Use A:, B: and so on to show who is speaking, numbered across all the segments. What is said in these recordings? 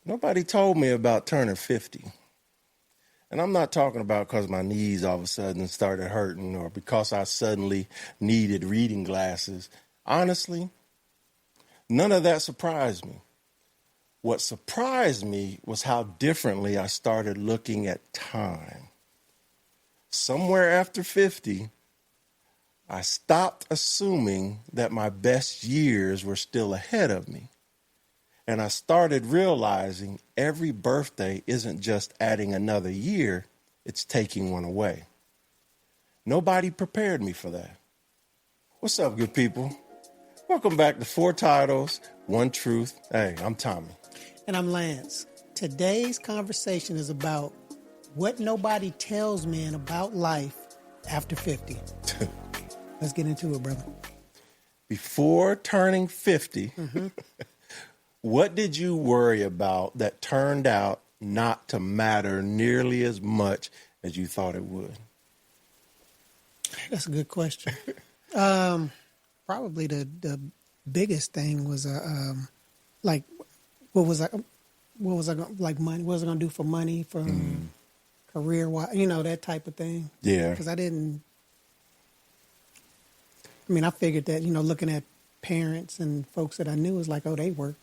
A: Nobody told me about turning 50. And I'm not talking about because my knees all of a sudden started hurting or because I suddenly needed reading glasses. Honestly, none of that surprised me. What surprised me was how differently I started looking at time. Somewhere after 50, I stopped assuming that my best years were still ahead of me. And I started realizing every birthday isn't just adding another year, it's taking one away. Nobody prepared me for that. What's up, good people? Welcome back to Four Titles, One Truth. Hey, I'm Tommie.
B: And I'm Lance. Today's conversation is about what nobody tells men about life after 50. Let's get into it, brother.
A: Before turning 50, what did you worry about that turned out not to matter nearly as much as you thought it would?
B: That's a good question. Probably the biggest thing was like what was I gonna, like money? What was I gonna do for money, for career wise? You know, that type of thing.
A: Yeah.
B: Because I figured that, looking at parents and folks that I knew was like, oh, they worked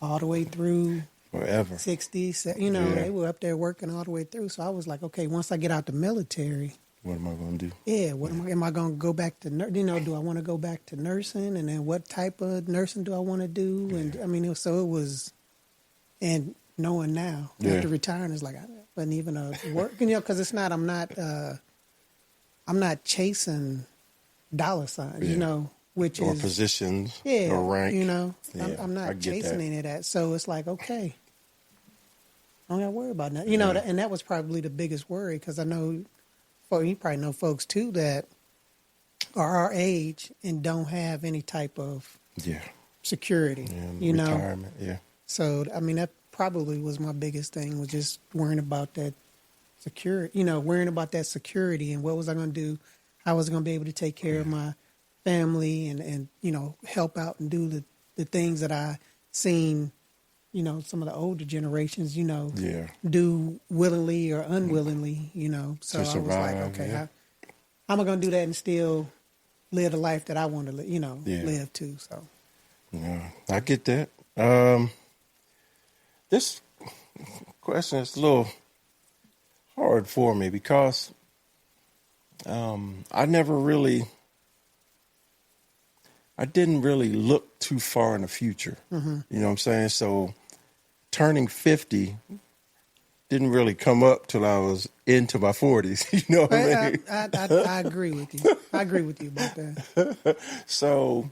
B: all the way through
A: Forever.
B: 60s. They were up there working all the way through. So I was like, okay, once I get out the military,
A: what am I going to do?
B: Yeah, am I going to go back to, do I want to go back to nursing? And then what type of nursing do I want to do? And and knowing now, after retiring, it's like, I wasn't even working, because it's not, I'm not chasing dollar signs, which
A: or
B: is
A: positions or rank.
B: I'm not chasing any of that. So it's like, okay, I don't got to worry about that. And that was probably the biggest worry, because I know, you probably know folks too that are our age and don't have any type of security,
A: retirement,
B: So, that probably was my biggest thing, was just worrying about that security, worrying about that security and what was I going to do, how was I going to be able to take care of my family and help out and do the things that I seen, some of the older generations, do willingly or unwillingly, So I was like, okay, how am I going to do that and still live the life that I want to, live too? So,
A: yeah, I get that. This question is a little hard for me because I didn't really look too far in the future. You know what I'm saying? So turning 50 didn't really come up till I was into my 40s. You know what I mean?
B: I agree with you. I agree with you about that.
A: So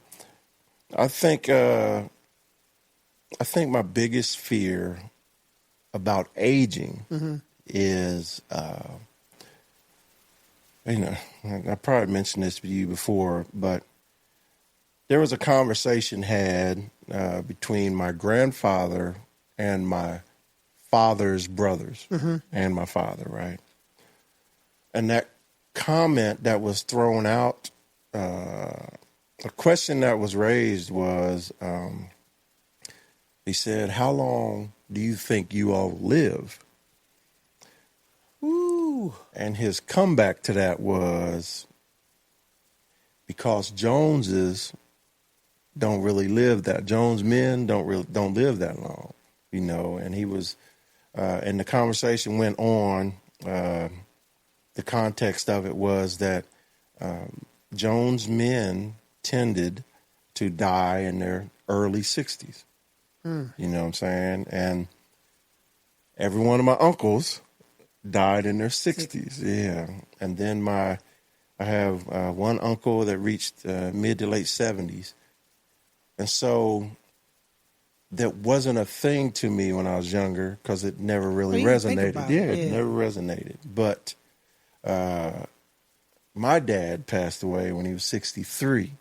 A: I think my biggest fear about aging is, I probably mentioned this to you before, but there was a conversation had between my grandfather and my father's brothers and my father, right? And that comment that was thrown out, a question that was raised was, he said, how long do you think you all live?
B: Ooh.
A: And his comeback to that was, because Joneses don't really live that. Jones men don't live that long, And he was, and the conversation went on. The context of it was that Jones men tended to die in their early 60s. You know what I'm saying? And every one of my uncles died in their 60s. Yeah. And then I have one uncle that reached mid to late 70s. And so that wasn't a thing to me when I was younger because it never really resonated. It never resonated. But my dad passed away when he was 63.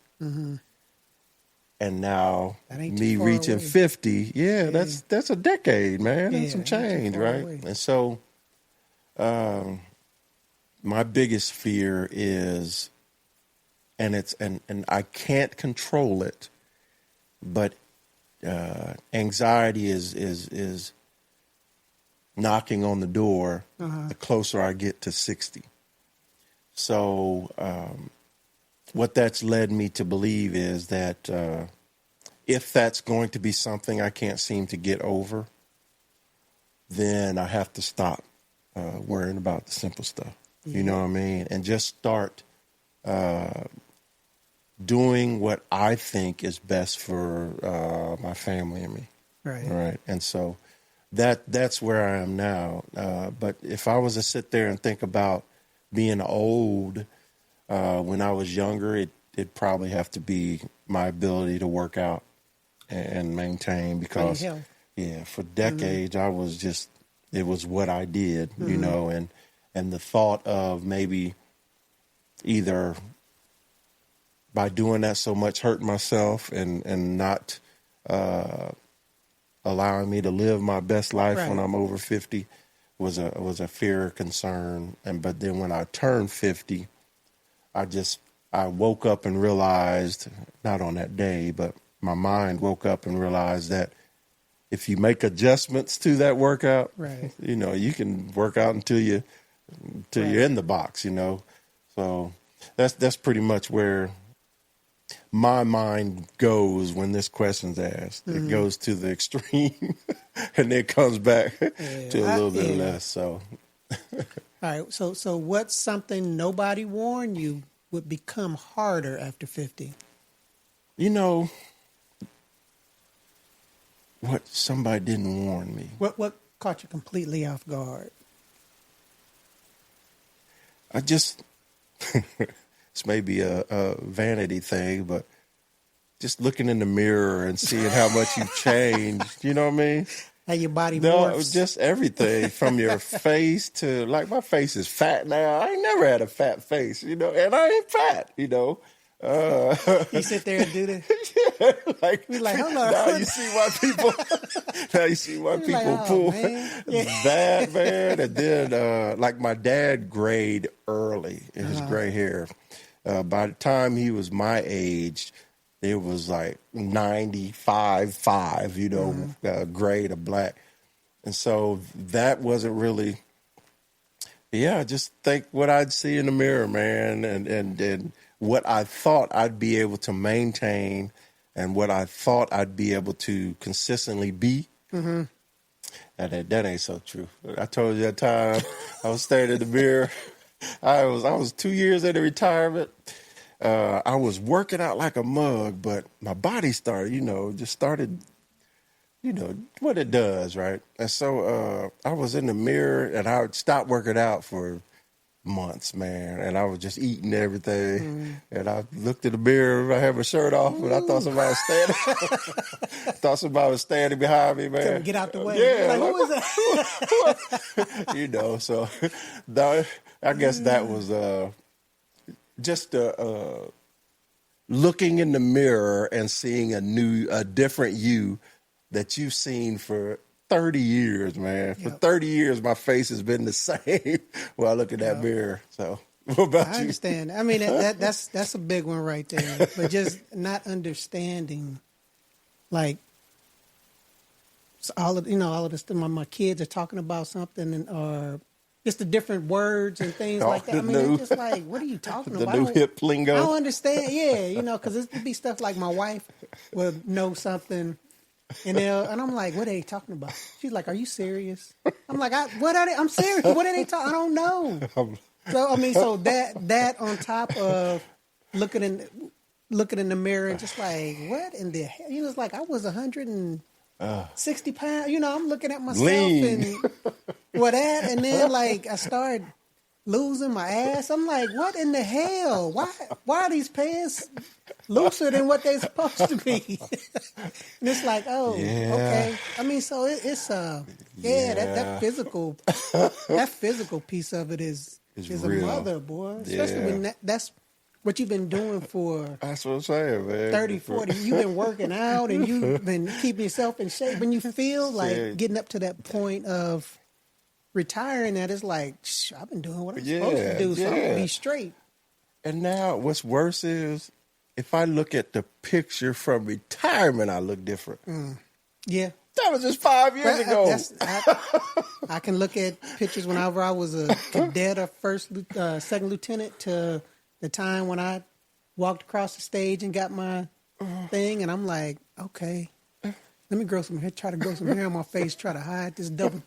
A: And now me reaching away. 50, that's a decade, man. That's some change, right? Away. And so my biggest fear is, and I can't control it, but anxiety is knocking on the door the closer I get to 60. So what that's led me to believe is that if that's going to be something I can't seem to get over, then I have to stop worrying about the simple stuff. You know what I mean? And just start doing what I think is best for my family and me. Right. And so that's where I am now. But if I was to sit there and think about being old when I was younger, it'd probably have to be my ability to work out and maintain, because for decades I was just, it was what I did, you know, and the thought of maybe either by doing that so much hurting myself and not allowing me to live my best life when I'm over 50 was a fear or concern. But then when I turned 50, I woke up and realized, not on that day, but my mind woke up and realized that if you make adjustments to that workout, you know, you can work out until you're in the box, you know. So that's pretty much where my mind goes when this question's asked. It goes to the extreme and then comes back to a little bit less. So,
B: all right. So what's something nobody warned you would become harder after 50?
A: You know, what somebody didn't warn me.
B: What caught you completely off guard?
A: I just, this may be a vanity thing, but just looking in the mirror and seeing how much you've changed, you know what I mean?
B: How your body morphs.
A: Just everything from your face to, like, my face is fat now. I ain't never had a fat face, you know, and I ain't fat, you know.
B: You sit there and do this?
A: Yeah, like,
B: we like, hold on.
A: Now you see why people pull that, man. And then, like, my dad grayed early in his gray hair. By the time he was my age, it was like 95.5, you know, gray to black. And so that wasn't really, just think what I'd see in the mirror, man, and what I thought I'd be able to maintain and what I thought I'd be able to consistently be. And that ain't so true. I told you that time I was staring in the mirror. I was 2 years into retirement. I was working out like a mug, but my body started, what it does, right? And so I was in the mirror and I would stop working out for months, man, and I was just eating everything. And I looked in the mirror, I had my shirt off, and I thought somebody was standing. behind me, man.
B: Couldn't get out the way.
A: Yeah,
B: like, who was that?
A: You know, so I guess that was just looking in the mirror and seeing a different you that you've seen for 30 years, man. For 30 years, my face has been the same while I look in that mirror. So, what about you?
B: I understand. I mean, that's a big one right there. But just not understanding, like, all of this. My kids are talking about something, or just the different words and things like that. I mean, it's just like, what are you talking about?
A: The new hip lingo.
B: I don't understand. Because it would be stuff like my wife would know something. And I'm like, what are they talking about? She's like, are you serious? I'm like, what are they? I'm serious. What are they talking? I don't know. So I mean, that on top of looking in the mirror and just like, what in the hell? It's like I was 160 pounds. I'm looking at myself
A: lean.
B: and that, and then like I started losing my ass. I'm like, what in the hell? Why are these pants looser than what they're supposed to be? And it's like, okay. I mean, so it's that physical piece of it is
A: real.
B: A mother, boy. Especially when that's what you've been doing for.
A: That's what I'm saying, man.
B: 30, 40. You've been working out and you've been keeping yourself in shape. When you feel like getting up to that point of retiring, that is like, I've been doing what I'm supposed to do, so I'm gonna be straight.
A: And now, what's worse is if I look at the picture from retirement, I look different.
B: Yeah.
A: That was just 5 years ago.
B: I can look at pictures whenever I was a cadet or second lieutenant to the time when I walked across the stage and got my thing, and I'm like, okay, let me try to grow some hair on my face, try to hide this double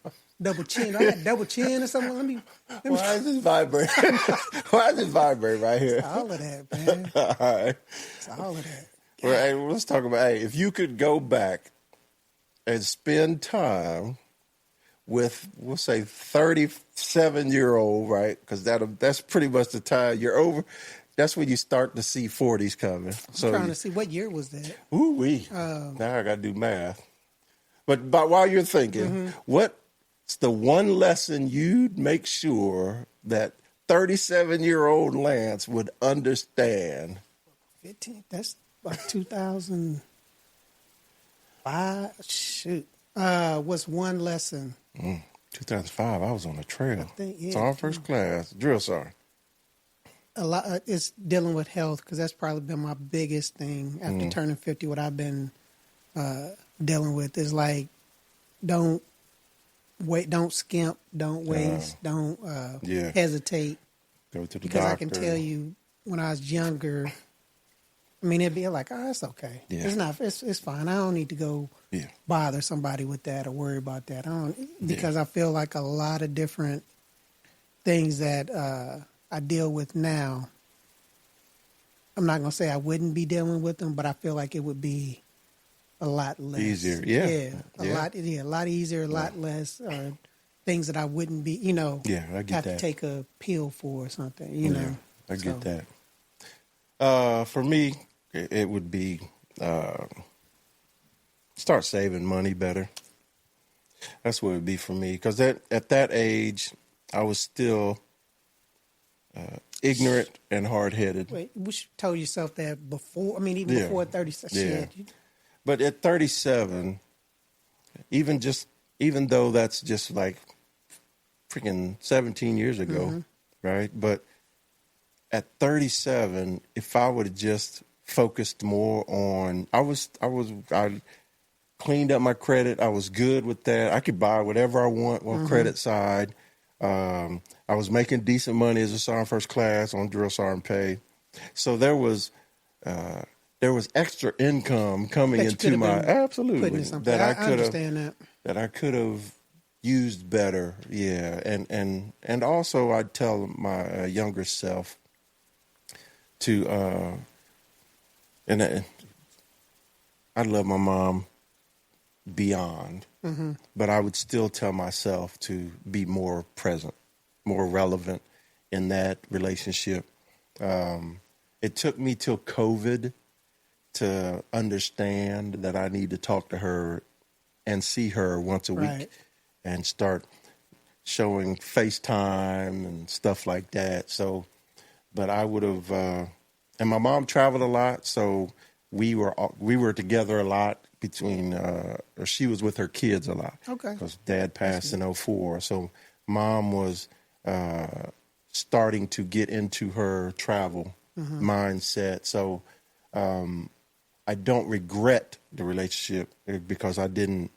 B: chin. I got double chin or something. Let me
A: Why is this vibrating? Why is this vibrating right here?
B: It's all of that, man.
A: All right.
B: It's all of that.
A: Well, hey, let's talk about, if you could go back and spend time with, we'll say, 37-year-old, right? Because that's pretty much the time you're over. That's when you start to see 40s coming.
B: I'm trying to see, what year was that?
A: Ooh-wee. Now I got to do math. But while you're thinking, what's the one lesson you'd make sure that 37-year-old Lance would understand?
B: 15, that's about 2005. Shoot. What's one lesson?
A: 2005, I was on the trail.
B: Yeah.
A: First class, drill sergeant.
B: A lot. It's dealing with health, because that's probably been my biggest thing after turning 50. What I've been dealing with is like, don't wait, don't skimp, don't waste, don't hesitate.
A: Go to the
B: because
A: doctor.
B: I can tell you, when I was younger, I mean, it'd be like, oh, it's okay.
A: Yeah.
B: It's not. It's fine. I don't need to go bother somebody with that or worry about that. Because I feel like a lot of different things that I deal with now, I'm not going to say I wouldn't be dealing with them, but I feel like it would be a lot less.
A: Easier,
B: a lot easier, a lot less things that I wouldn't be,
A: I get
B: have
A: that.
B: to take a pill for or something, you know.
A: I get that. For me, it would be start saving money better. That's what it would be for me, because at that age, I was still ignorant and hard-headed.
B: Wait, you told yourself that before? I mean, even before 36.
A: Yeah. But at 37, even though that's just like freaking 17 years ago, right? But at 37, if I would have just focused more on, I cleaned up my credit. I was good with that. I could buy whatever I want on credit side. I was making decent money as a sergeant first class on drill sergeant pay. So there was extra income coming into my, absolutely, that I could have used better. Yeah. And also I'd tell my younger self to, and I love my mom beyond, but I would still tell myself to be more present, more relevant in that relationship. It took me till COVID to understand that I need to talk to her and see her once a week and start showing FaceTime and stuff like that. So, but I would have, and my mom traveled a lot, so we were together a lot between, or she was with her kids a lot.
B: Okay.
A: Because dad passed in 2004. So mom was starting to get into her travel mindset. So I don't regret the relationship, because I don't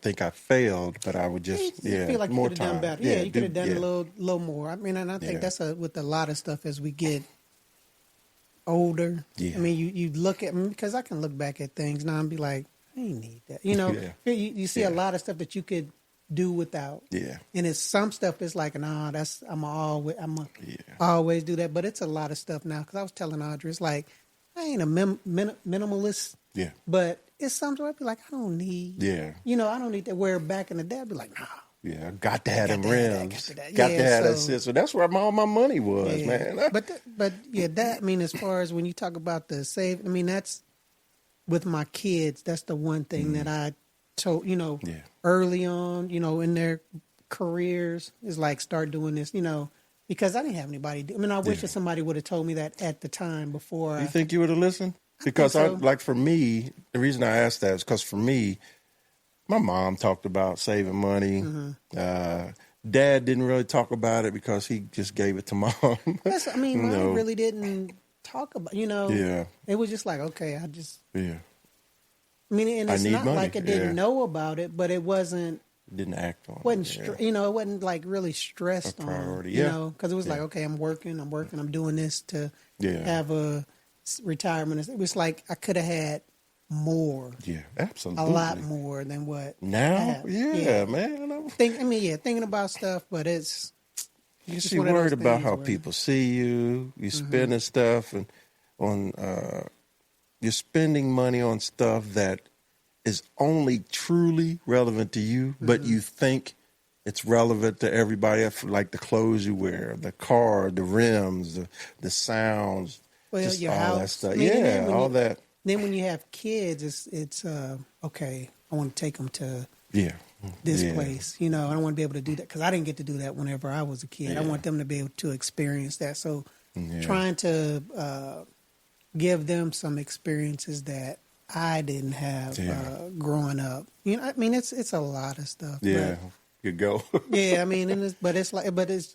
A: think I failed, but I would just,
B: I feel like you
A: more
B: could have done
A: time.
B: better. Yeah, you could have done a little more. I mean, and I think that's with a lot of stuff as we get older.
A: Yeah.
B: I mean, you look at, because I can look back at things now and be like, I ain't need that. You know, you see a lot of stuff that you could do without.
A: Yeah.
B: And it's some stuff it's like, nah, I'm always do that. But it's a lot of stuff now, because I was telling Audrey, it's like, I ain't a minimalist.
A: Yeah.
B: But it's something where I'd be like, I don't need.
A: Yeah.
B: I don't need that. Where back in the day, I'd be like, nah.
A: Yeah, I got to have them rims.
B: Got
A: to have that shit. So that's where all my money was, man.
B: But that, I mean, as far as when you talk about the save, I mean, that's with my kids. That's the one thing that I told, early on, in their careers, is like, start doing this, because I didn't have anybody do. I mean, I wish that somebody would have told me that at the time before.
A: You think you would have listened? Because for me, the reason I asked that is because for me, my mom talked about saving money. Dad didn't really talk about it because he just gave it to mom.
B: Mine really didn't talk about, you know.
A: Yeah.
B: It was just like, okay,
A: Yeah.
B: I mean, and
A: I
B: it's
A: need
B: not
A: money.
B: like I didn't
A: Yeah.
B: know about it, but it wasn't
A: Didn't act on
B: wasn't
A: it. Yeah.
B: you know, it wasn't like really stressed
A: A
B: on,
A: priority.
B: you
A: Yeah.
B: know, because it was
A: Yeah.
B: like, okay, I'm working, I'm doing this to
A: Yeah.
B: have a retirement. It was like I could have had more,
A: Yeah.
B: a
A: Absolutely.
B: lot more than what I
A: Now,
B: have.
A: yeah, man.
B: Thinking about stuff, but it's
A: You
B: just
A: see,
B: one of those
A: worried about
B: things
A: how
B: where-
A: people see you. You spending stuff and on. You're spending money on stuff that is only truly relevant to you, but you think it's relevant to everybody else, like the clothes you wear, the car, the rims, the sounds,
B: well,
A: just
B: your
A: all
B: house.
A: that stuff.
B: I mean, and then
A: Yeah,
B: when
A: all
B: you,
A: that.
B: Then when you have kids, it's okay. I want to take them to
A: Yeah.
B: this
A: Yeah.
B: place. You know, I don't want to be able to do that because I didn't get to do that whenever I was a kid. I
A: Yeah.
B: want them to be able to experience that. So
A: Yeah.
B: trying to give them some experiences that I didn't have
A: Yeah.
B: growing up. You know, I mean, it's a lot of stuff.
A: Yeah. You go.
B: But, yeah, I mean, but it's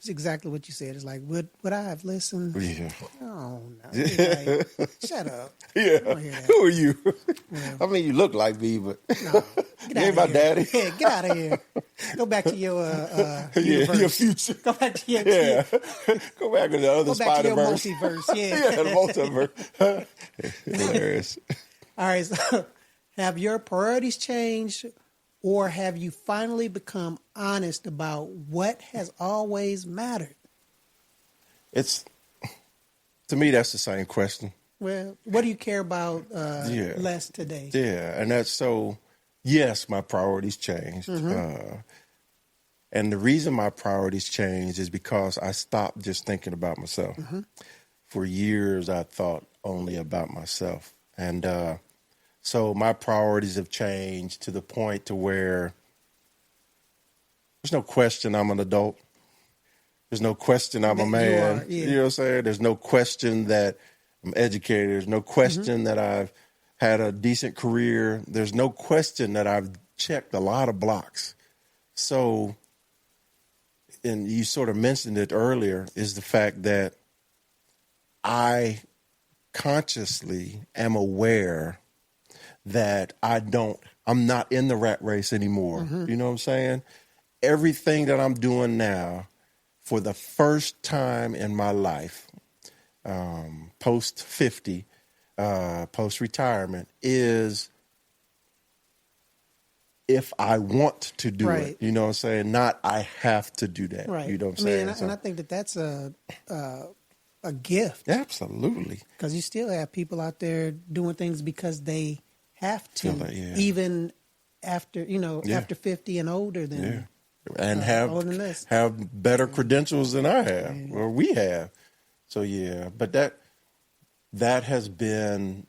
B: exactly what you said. It's like, would I have listened?
A: Yeah.
B: Oh no! Like, shut up. I
A: Yeah.
B: don't hear that.
A: Who are you?
B: Yeah.
A: I mean, you look like me, but
B: No,
A: you
B: get
A: ain't
B: out
A: my
B: of here.
A: daddy.
B: Yeah, get out of here. Go back to your
A: Yeah,
B: universe.
A: your future.
B: Go back to your
A: Yeah. Go back to the other
B: Go back to your
A: Spider-Verse.
B: multiverse. Yeah.
A: Yeah, the multiverse. Hilarious.
B: All right. So, have your priorities changed, or have you finally become honest about what has always mattered?
A: It's, to me, that's the same question.
B: Well, what do you care about
A: Yeah.
B: less today?
A: Yeah, and that's so, yes, my priorities changed. And the reason my priorities changed is because I stopped just thinking about myself. For years, I thought only about myself. And so my priorities have changed to the point to where there's no question I'm an adult. There's no question I'm a
B: That you
A: man.
B: are, yeah.
A: You know what I'm saying? There's no question that I'm educated. There's no question that I've had a decent career. There's no question that I've checked a lot of blocks. So, and you sort of mentioned it earlier, is the fact that I consciously am aware that I'm not in the rat race anymore. You know what I'm saying? Everything that I'm doing now, for the first time in my life, post 50, post retirement, is if I want to do
B: Right.
A: it. You know what I'm saying? Not I have to do that.
B: Right.
A: You know what I'm
B: I mean,
A: saying?
B: and I think that's a gift.
A: Absolutely.
B: Because you still have people out there doing things because they have to,
A: Feel it, yeah.
B: even after,
A: Yeah.
B: after 50 and older than.
A: Yeah. And
B: older than this.
A: have better credentials than I have, or we have. So yeah, but that has been,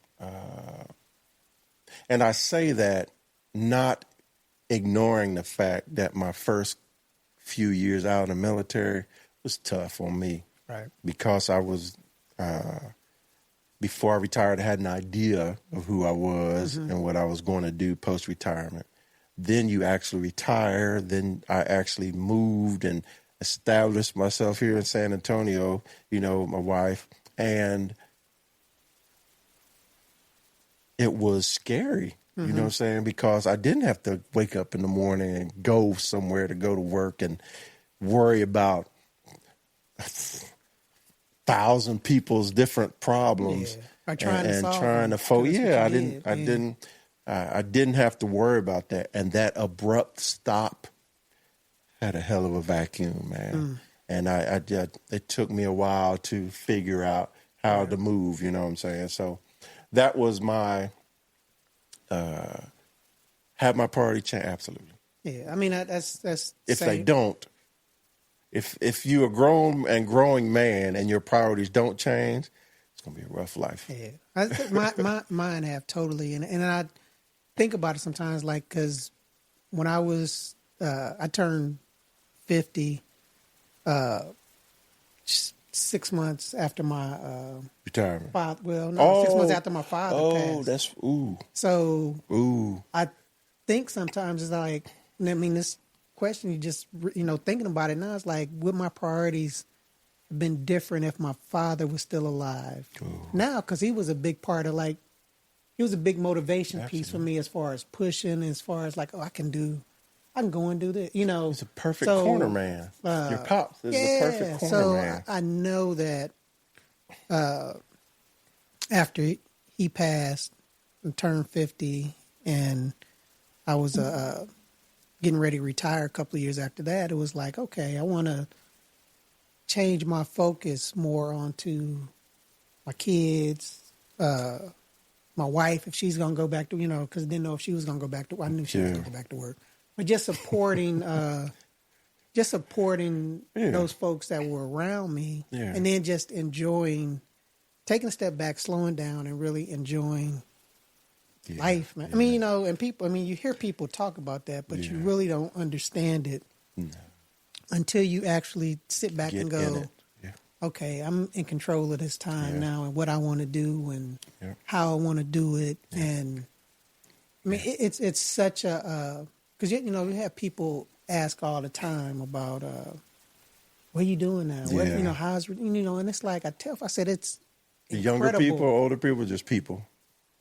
A: and I say that not ignoring the fact that my first few years out in the military was tough on me.
B: Right.
A: Because I was, before I retired, I had an idea of who I was and what I was going to do post-retirement. Then you actually retire. Then I actually moved and established myself here in San Antonio, my wife. And it was scary, you know what I'm saying? Because I didn't have to wake up in the morning and go somewhere to go to work and worry about 1,000 people's different problems.
B: Yeah. Or trying to solve
A: trying
B: them,
A: to
B: 'cause that's
A: yeah,
B: what you
A: I
B: did.
A: didn't I didn't have to worry about that. And that abrupt stop had a hell of a vacuum, man. And it took me a while to figure out how to move, you know what I'm saying? So that was my have my priority change. Absolutely.
B: Yeah, I mean that's
A: If they
B: same.
A: don't, if you're a grown and growing man and your priorities don't change, it's gonna be a rough life.
B: Yeah, I think mine have totally, and I think about it sometimes, like because when I was I turned 50 6 months after my
A: Retirement.
B: father. Well, no, 6 months after my father passed.
A: Oh, that's
B: So
A: ooh.
B: I think sometimes it's like, I mean, this question, you just, thinking about it now, it's like, would my priorities been different if my father was still alive.
A: Ooh.
B: Now, because he was a big part of like, he was a big motivation piece for
A: Absolutely.
B: me as far as pushing, as far as like, oh, I can go and do this, you know.
A: He's a perfect
B: So,
A: corner man. Your pops is the perfect corner
B: so
A: man.
B: I know that after he passed and turned 50, and I was getting ready to retire a couple of years after that, it was like, okay, I want to change my focus more onto my kids, my wife, if she's going to go back to, you know, because I didn't know if she was going to go back to, I knew she was going to go back to work. But just supporting those folks that were around me, and then just enjoying, taking a step back, slowing down, and really enjoying life, man. I mean, you know, and people, I mean, you hear people talk about that, but you really don't understand it until you actually sit back and go, okay, I'm in control of this time now, and what I want to do, and how I want to do it. And I mean, it's such a, because, you know, you have people ask all the time about, what are you doing now? What, you know, how's, you know, and it's like, I said, it's
A: the younger people, older people, just people.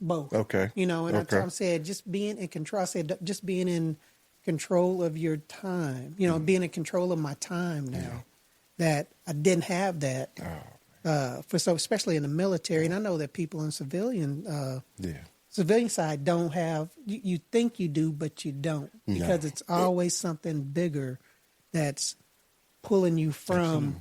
B: Both.
A: Okay.
B: You know, and I'm saying just being in control. I said just being in control of your time. You know, being in control of my time now. That I didn't have that especially in the military. And I know that people in civilian side don't have. You think you do, but you don't, because it's always something bigger that's pulling you from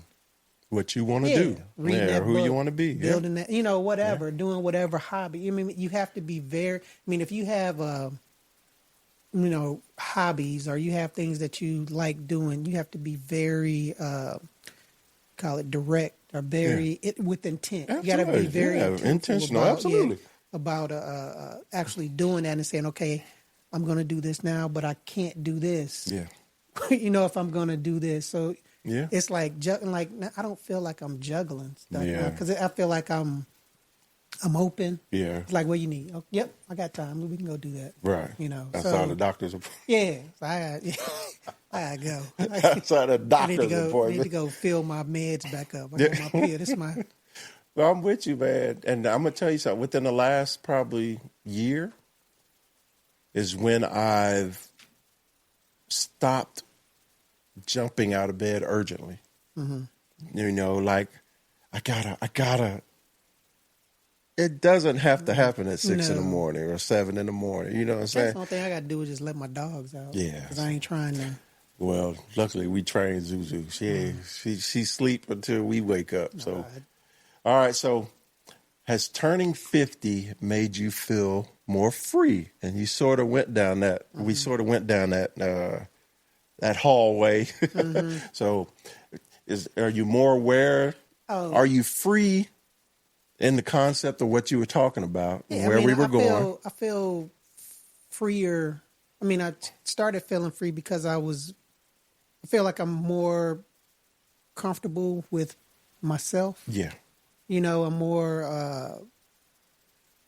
A: what you want to do, who you want to be,
B: building that, you know, whatever, doing whatever hobby. I mean, you have to be very. I mean, if you have, you know, hobbies, or you have things that you like doing, you have to be very, call it direct, or very with intent.
A: Absolutely.
B: You got to be very
A: intentional.
B: About,
A: absolutely.
B: About actually doing that and saying, okay, I'm going to do this now, but I can't do this.
A: Yeah.
B: You know, if I'm going to do this, so.
A: Yeah,
B: it's like I don't feel like I'm juggling stuff because I feel like I'm open. Yeah, it's like, what you need? Oh, yep, I got time. We can go do that.
A: Right.
B: You know,
A: that's how the doctor's appointment.
B: Yeah, so I go.
A: That's how the doctor's appointment.
B: I need to go fill my meds back up. I got my pill. This is my.
A: Well, I'm with you, man, and I'm gonna tell you something. Within the last probably year, is when I've stopped jumping out of bed urgently. You know, like I gotta. It doesn't have to happen at 6 in the morning or 7 in the morning. You know what I'm saying?
B: That's the only thing I gotta do is just let my dogs out.
A: Yeah,
B: because I ain't trying to.
A: Well, luckily we train Zuzu. She sleep until we wake up. So, all right. So, has turning 50 made you feel more free? And you sort of went down that. We sort of went down that. That hallway. So, are you more aware? Are you free in the concept of what you were talking about and where we were going?
B: I feel freer. I mean, I started feeling free because I feel like I'm more comfortable with myself. Yeah. You know, I'm more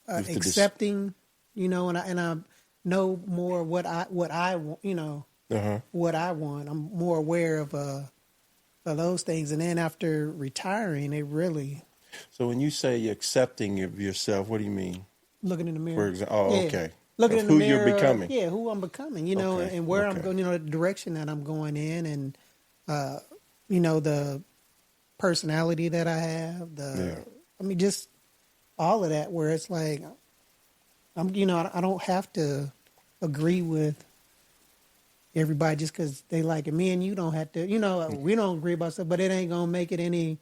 B: accepting. You know, and I know more what I want. You know. What I want. I'm more aware of those things. And then after retiring, it really.
A: So when you say you're accepting of yourself, what do you mean?
B: Looking in the mirror.
A: For example, okay.
B: Looking in the mirror.
A: Who you're becoming.
B: Yeah, who I'm becoming, you know, and where I'm going, you know, the direction that I'm going in, and, you know, the personality that I have, I mean, just all of that, where it's like, you know, I don't have to agree with everybody just because they like it. Me and you don't have to, you know, we don't agree about stuff, but it ain't going to make it any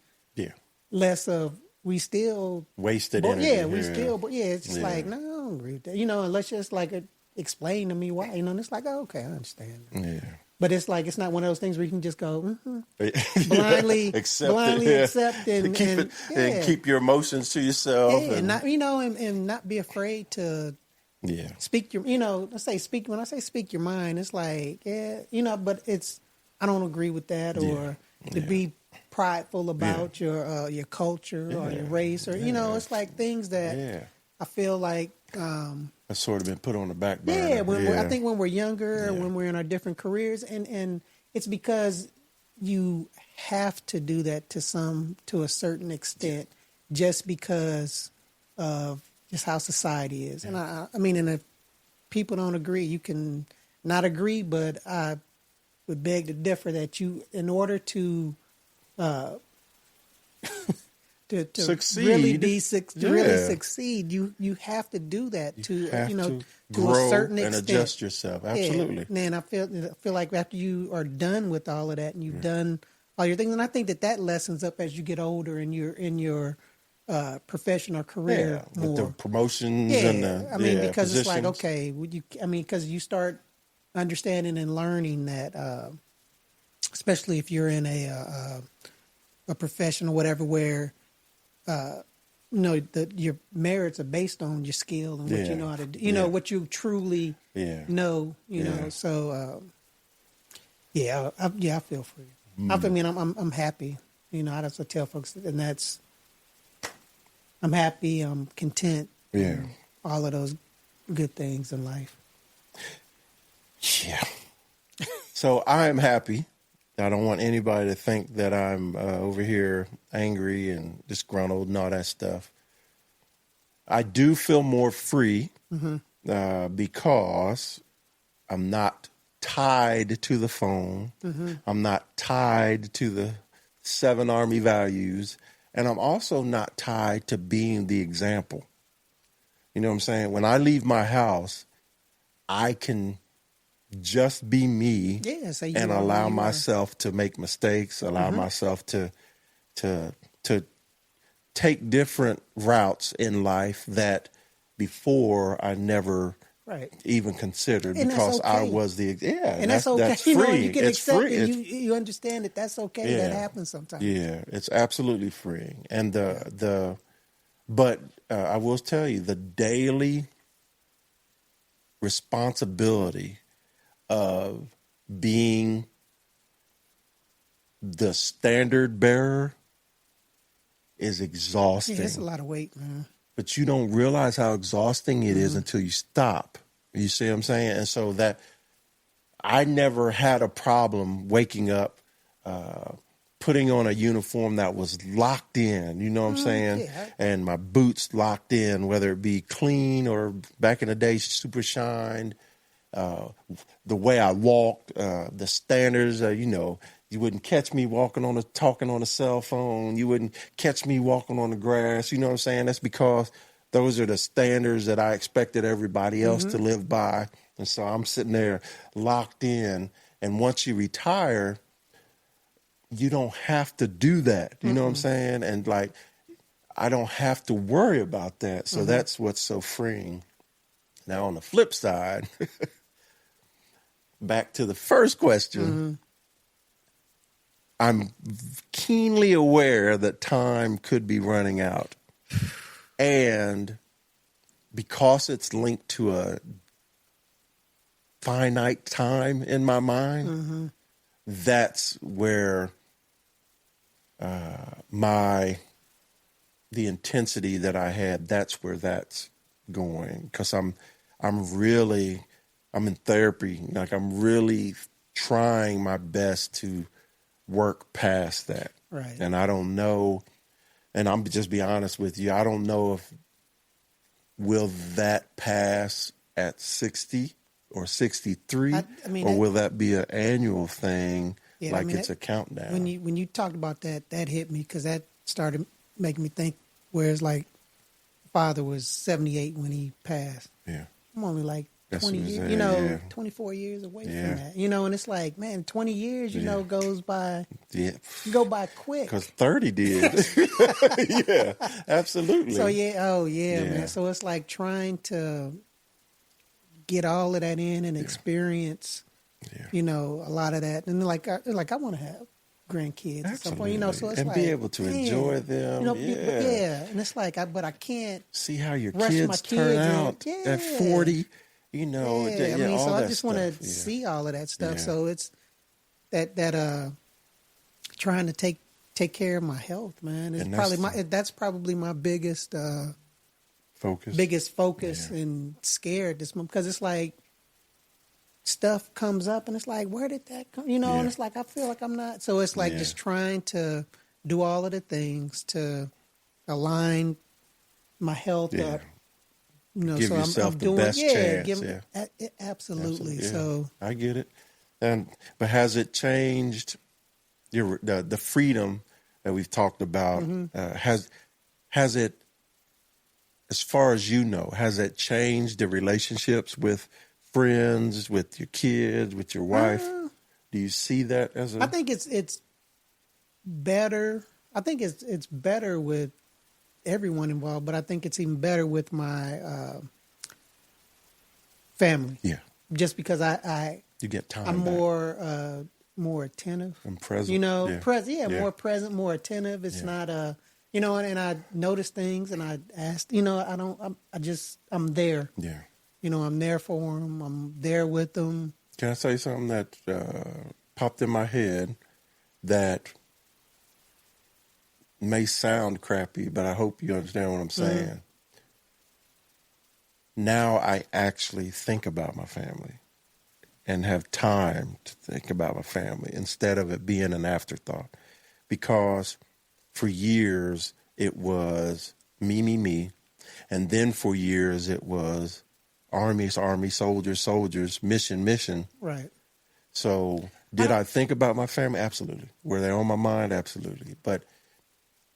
B: less of, we still.
A: Wasted energy.
B: Yeah, we still, but it's just like, no, I don't agree with that. You know, unless you just like explain to me why, you know, and it's like, oh, okay, I understand. Yeah. But it's like, it's not one of those things where you can just go, blindly accept and
A: keep your emotions to yourself.
B: Yeah, and not, you know, and not be afraid to speak your, you know, when I say speak your mind, it's like, you know, but it's, I don't agree with that, or to be prideful about your culture or your race, or, you know, it's like things that I feel like,
A: that's sort of been put on the back burner.
B: I think when we're younger, when we're in our different careers, and it's because you have to do that to a certain extent, just because of just how society is. And I mean, and if people don't agree, you can not agree, but I would beg to differ that in order to to
A: Succeed.
B: really succeed, you have to do that to
A: have to
B: to
A: grow
B: a certain
A: and
B: extent.
A: adjust yourself. Absolutely.
B: Yeah. And I feel like after you are done with all of that and you've done all your things, and I think that lessens up as you get older and you're in your professional career more.
A: With the promotions
B: Yeah,
A: and the
B: I mean, because
A: positions.
B: it's like, okay, because you start understanding and learning that, especially if you're in a profession or whatever, where your merits are based on your skill and what you know how to do, you know, what you truly know, you know. So, I feel for you. I mean, I'm happy, you know. I just tell folks, and I'm happy, I'm content, all of those good things in life.
A: Yeah. So I am happy. I don't want anybody to think that I'm over here angry and disgruntled and all that stuff. I do feel more free because I'm not tied to the phone. I'm not tied to the 7 Army values. And I'm also not tied to being the example. You know what I'm saying? When I leave my house, I can just be me and allow myself to make mistakes, allow myself to take different routes in life that before I never even considered,
B: and
A: because
B: okay.
A: I was
B: and that's okay.
A: That's
B: you know,
A: freeing.
B: you can
A: It's
B: accept
A: free.
B: it. You understand that that's okay. That happens sometimes.
A: Yeah, it's absolutely freeing. And but I will tell you, the daily responsibility of being the standard bearer is exhausting.
B: Yeah, it's a lot of weight, man.
A: But you don't realize how exhausting it is until you stop. You see what I'm saying? And so that I never had a problem waking up, putting on a uniform that was locked in, you know what I'm saying?
B: Yeah.
A: And my boots locked in, whether it be clean or back in the day, super shined. The way I walked, the standards, you know, you wouldn't catch me talking on a cell phone. You wouldn't catch me walking on the grass. You know what I'm saying? That's because those are the standards that I expected everybody else to live by. And so I'm sitting there locked in. And once you retire, you don't have to do that. You know what I'm saying? And like, I don't have to worry about that. So that's what's so freeing. Now, on the flip side, back to the first question, I'm keenly aware that time could be running out. And because it's linked to a finite time in my mind, that's where the intensity that I had, that's where that's going. Because I'm in therapy. Like, I'm really trying my best to work past that.
B: Right.
A: And I don't know, and I'm just be honest with you, I don't know if will that pass at 60 or 63, or will that be an annual thing, it's a countdown?
B: When you talked about that hit me, because that started making me think, whereas like father was 78 when he passed.
A: Yeah.
B: I'm only like 20 years, 24 years away from that, and it's like, man, 20 years, goes by, go by quick.
A: Because 30 did. Yeah, absolutely.
B: So, man. So it's like trying to get all of that in and experience, a lot of that. And like I want to have grandkids at some point, so it's
A: and
B: like,
A: be able to enjoy them.
B: And it's like, but I can't
A: see how your
B: rush
A: kids
B: my
A: turn
B: kids
A: out at 40. All
B: so I just want to
A: stuff.
B: see all of that stuff. So it's that trying to take care of my health, man. That's probably my biggest focus and scare at this moment, because it's like stuff comes up and it's like, where did that come? You know,
A: Yeah.
B: and it's like, I feel like I'm not. So it's like
A: Yeah.
B: just trying to do all of the things to align my health
A: Yeah.
B: up. You know,
A: Give
B: so
A: yourself
B: I'm
A: the
B: doing,
A: best chance.
B: give, absolutely.
A: Yeah.
B: So
A: I get it. But has it changed the freedom that we've talked about? Has it, as far as you know, has it changed the relationships with friends, with your kids, with your wife? Do you see that as a?
B: I think it's better. I think it's better with everyone involved, but I think it's even better with my family.
A: Yeah.
B: Just because
A: You get time.
B: I'm
A: back.
B: more attentive.
A: And present.
B: You know,
A: Yeah.
B: more present, more attentive. It's not you know, and I notice things and I ask, you know, I'm there.
A: Yeah.
B: You know, I'm there for them. I'm there with them.
A: Can I say something that popped in my head that may sound crappy, but I hope you understand what I'm saying. Now I actually think about my family and have time to think about my family instead of it being an afterthought. Because for years it was me. And then for years it was army, soldiers, mission.
B: Right.
A: So did I think about my family? Absolutely. Were they on my mind? Absolutely. But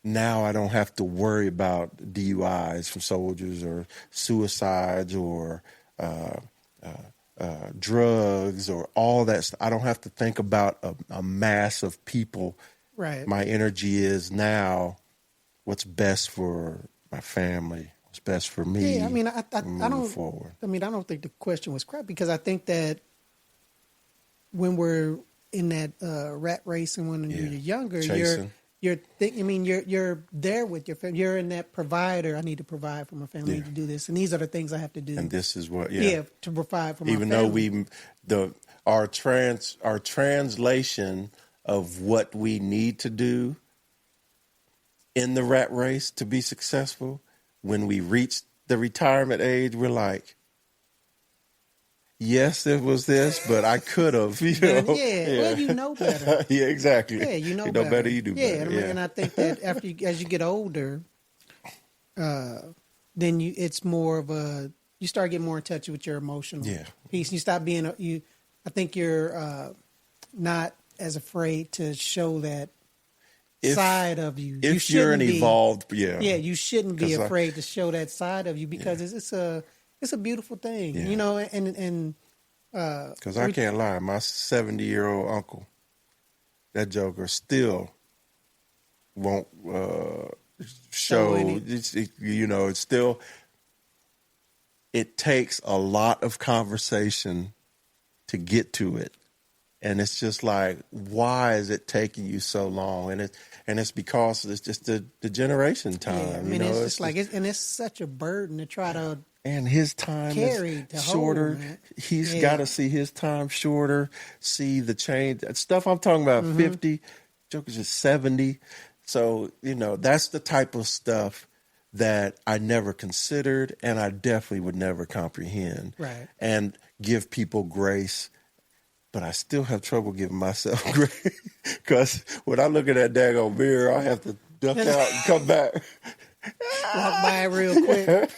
A: now I don't have to worry about DUIs from soldiers or suicides or drugs or all that stuff. I don't have to think about a mass of people.
B: Right.
A: My energy is now what's best for my family, what's best for me.
B: Yeah, I mean, I don't.
A: Forward.
B: I mean, I don't think the question was crap because I think that when we're in that rat race and when you're younger,
A: Chasing.
B: you're there with your family. You're in that provider. I need to provide for my family. I need to do this, and these are the things I have to do.
A: And this is what,
B: to provide for my
A: even
B: family.
A: though our translation of what we need to do in the rat race to be successful, when we reach the retirement age, we're like, yes, it was this, but I could have, you know.
B: Well, you know better.
A: Yeah, exactly.
B: Yeah, you know
A: better.
B: better.
A: You do better. Yeah,
B: and I think that as you get older, then it's more of you start getting more in touch with your emotional piece. You stop being I think you're not as afraid to show that side of you.
A: If you're an evolved,
B: you shouldn't be afraid to show that side of you because it's a beautiful thing, you know. And
A: because I can't lie, my 70-year-old uncle, that joker still won't show. You know, it's still. It takes a lot of conversation to get to it. And it's just like, why is it taking you so long? And it's because it's just the generation time.
B: Yeah, I mean, it's just like, it's such a burden to try to.
A: And his time is shorter. He's got to see his time shorter, see the change. Stuff I'm talking about, 50, Joker's just 70. So, you know, that's the type of stuff that I never considered and I definitely would never comprehend.
B: Right.
A: And give people grace. But I still have trouble giving myself grace because when I look at that daggone mirror, I have to duck out and come back.
B: Walk by real quick.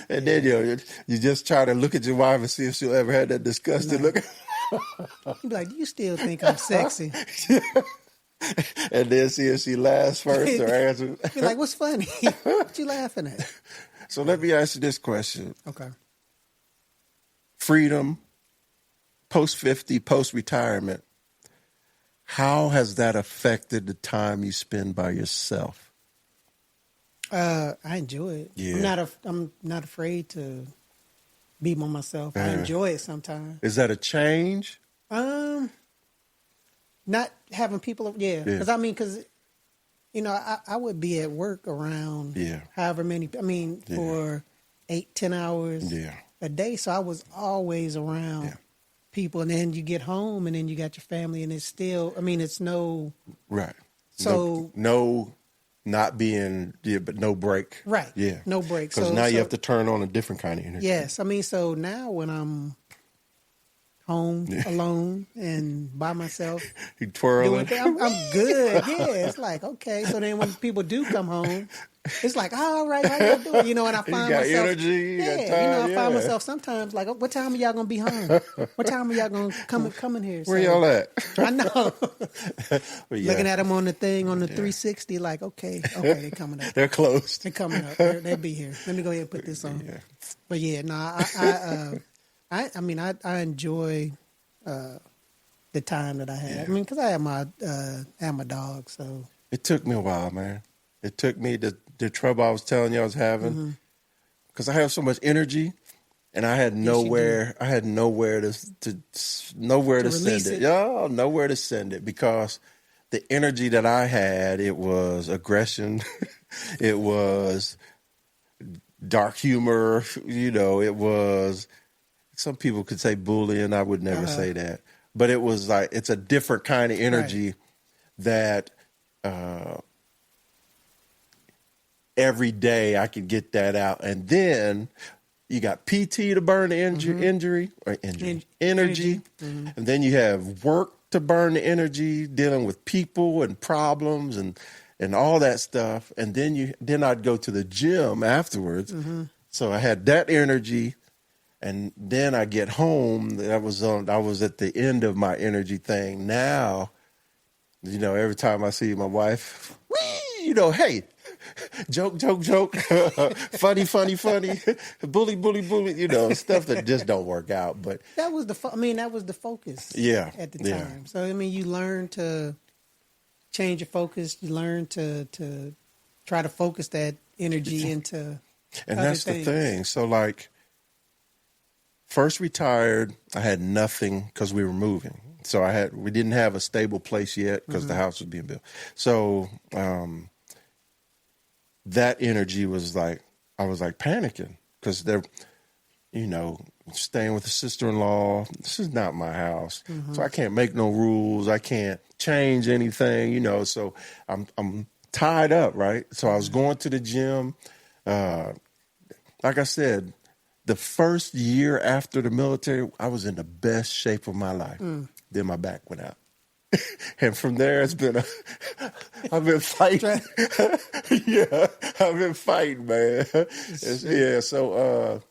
A: And then you just try to look at your wife and see if she'll ever have that disgusting look.
B: You'd be like, do you still think I'm sexy?
A: And then see if she laughs first or answers.
B: You're like, what's funny? What you laughing at?
A: So let me ask you this question.
B: Okay.
A: Freedom, post-50, post-retirement, how has that affected the time you spend by yourself?
B: I enjoy it.
A: Yeah.
B: I'm not afraid to be by myself. I enjoy it sometimes.
A: Is that a change?
B: Not having people. Because you know, I would be at work around however many. I mean, for 8-10 hours a day. So I was always around people, and then you get home, and then you got your family, and it's still. I mean, it's no.
A: Right.
B: So
A: no. Not being, but no break.
B: Right.
A: Yeah.
B: No break.
A: Because now you have to turn on a different kind of energy.
B: Yes. I mean, so now when I'm home alone and by myself
A: You
B: doing
A: twirling.
B: things. I'm good. Yeah, it's like, okay. So then when people do come home, it's like, oh, all right, how y'all doing? You know, and I
A: You
B: find
A: got
B: myself,
A: energy. You got
B: yeah, you know,
A: time.
B: I find
A: Yeah.
B: myself sometimes like, oh, what time are y'all gonna be home? What time are y'all gonna come in here?
A: Where
B: So
A: y'all at?
B: I know.
A: But
B: Looking
A: yeah,
B: at them on the thing on the 360, like, okay, they coming up.
A: they're closed.
B: They're coming up. They'll be here. Let me go ahead and put this on.
A: Yeah.
B: But yeah, no, I mean, I enjoy the time that I have.
A: Yeah.
B: I mean, because I have my dog, so
A: It took me a while, man. It took me the trouble I was telling you I was having because I have so much energy, and I had
B: Yes, you do.
A: nowhere. I had nowhere nowhere to send
B: release
A: it.
B: it.
A: Yeah, nowhere to send it because the energy that I had, it was aggression, it was dark humor. You know, it was. Some people could say bullying. I would never say that, but it was like it's a different kind of energy that. Every day I could get that out. And then you got PT to burn the energy. And then you have work to burn the energy, dealing with people and problems and all that stuff. And then I'd go to the gym afterwards. So I had that energy. And then I get home. I was at the end of my energy thing. Now, you know, every time I see my wife, you know, hey, joke, funny, bully, you know, stuff that just don't work out. But
B: that was the focus.
A: Yeah,
B: at the
A: yeah.
B: time. So I mean, you learn to change your focus. You learn to try to focus that energy into.
A: and
B: other
A: that's
B: things.
A: the thing. So like, first retired, I had nothing because we were moving. So we didn't have a stable place yet because the house was being built. So that energy was like, I was like panicking because they're, you know, staying with a sister-in-law. This is not my house. So I can't make no rules. I can't change anything, you know, so I'm tied up, right? So I was going to the gym. Like I said, the first year after the military, I was in the best shape of my life. Then my back went out. And from there, I've been fighting. Yeah, I've been fighting, man. Yeah, so,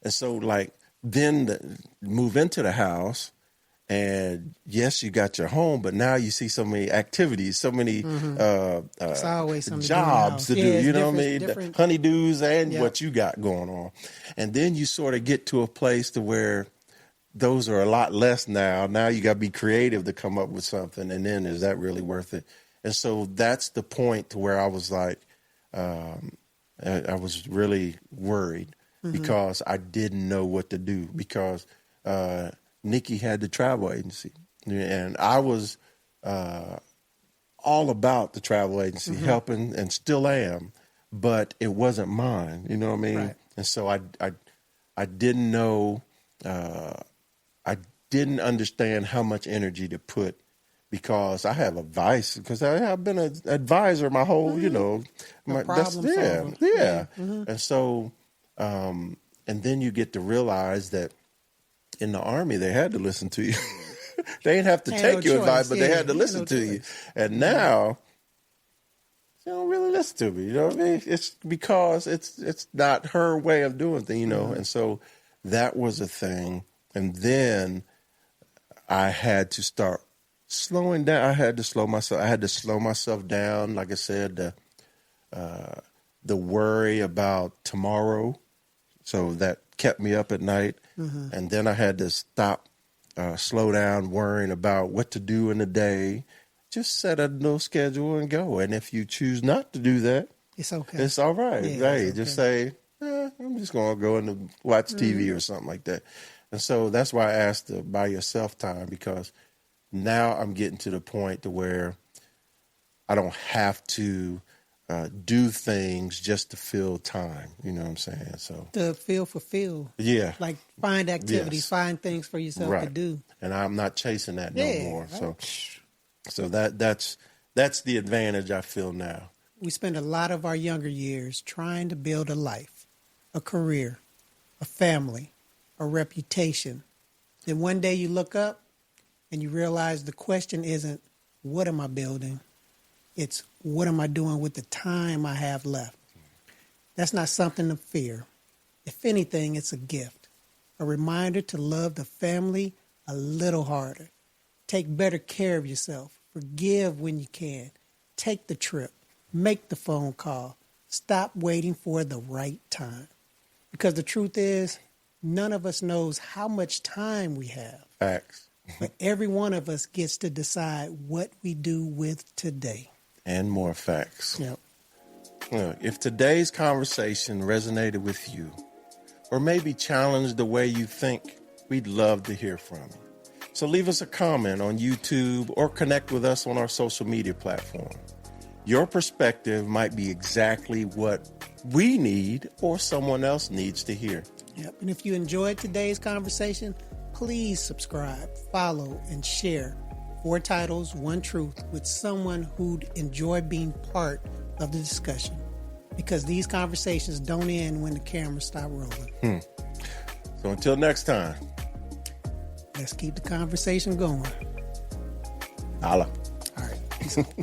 A: and so like, then move into the house, and yes, you got your home, but now you see so many activities, so many
B: It's always something
A: jobs to do.
B: Yeah,
A: You know what I mean?
B: different.
A: The honeydews and
B: Yep.
A: what you got going on, and then you sort of get to a place to where those are a lot less now. Now you got to be creative to come up with something, and then is that really worth it? And so that's the point to where I was like, I was really worried because I didn't know what to do because Nikki had the travel agency, and I was all about the travel agency, helping, and still am, but it wasn't mine. You know what I mean?
B: Right.
A: And so I didn't know. I didn't understand how much energy to put because I have advice because I've been an advisor my whole, you know,
B: problem solver.
A: yeah. And so, and then you get to realize that in the Army they had to listen to you. They didn't have to
B: Had
A: take
B: no
A: your
B: choice.
A: advice, but they
B: Yeah,
A: had to
B: you had
A: listen
B: no
A: to you.
B: choice.
A: And now they don't really listen to me. You know what I mean? It's because it's not her way of doing things, you know. And so that was a thing. And then I had to start slowing down. I had to slow myself down. Like I said, the worry about tomorrow. So that kept me up at night. And then I had to stop, slow down worrying about what to do in the day. Just set a little schedule and go. And if you choose not to do that,
B: It's okay.
A: it's all right.
B: Yeah,
A: Hey,
B: it's
A: just
B: okay.
A: say, I'm just going to go and watch TV or something like that. And so that's why I asked to buy yourself time, because now I'm getting to the point to where I don't have to do things just to fill time. You know what I'm saying? So
B: To feel fulfilled.
A: yeah,
B: Like find activities,
A: Yes.
B: find things for yourself to
A: right.
B: do.
A: And I'm not chasing that no
B: Yeah,
A: more.
B: right.
A: So that's the advantage I feel now.
B: We spend a lot of our younger years trying to build a life, a career, a family, a reputation, Then one day you look up and you realize the question isn't, what am I building? It's, what am I doing with the time I have left? That's not something to fear. If anything, it's a gift, a reminder to love the family a little harder. Take better care of yourself. Forgive when you can. Take the trip. Make the phone call. Stop waiting for the right time. Because the truth is, none of us knows how much time we have.
A: Facts.
B: But every one of us gets to decide what we do with today.
A: And more facts.
B: Yep.
A: If today's conversation resonated with you, or maybe challenged the way you think, we'd love to hear from you. So leave us a comment on YouTube or connect with us on our social media platform. Your perspective might be exactly what we need or someone else needs to hear.
B: Yep. And if you enjoyed today's conversation, please subscribe, follow, and share 4 Titles, 1 Truth with someone who'd enjoy being part of the discussion. Because these conversations don't end when the cameras stop rolling.
A: So until next time.
B: Let's keep the conversation going.
A: Holla.
B: All right. Peace out.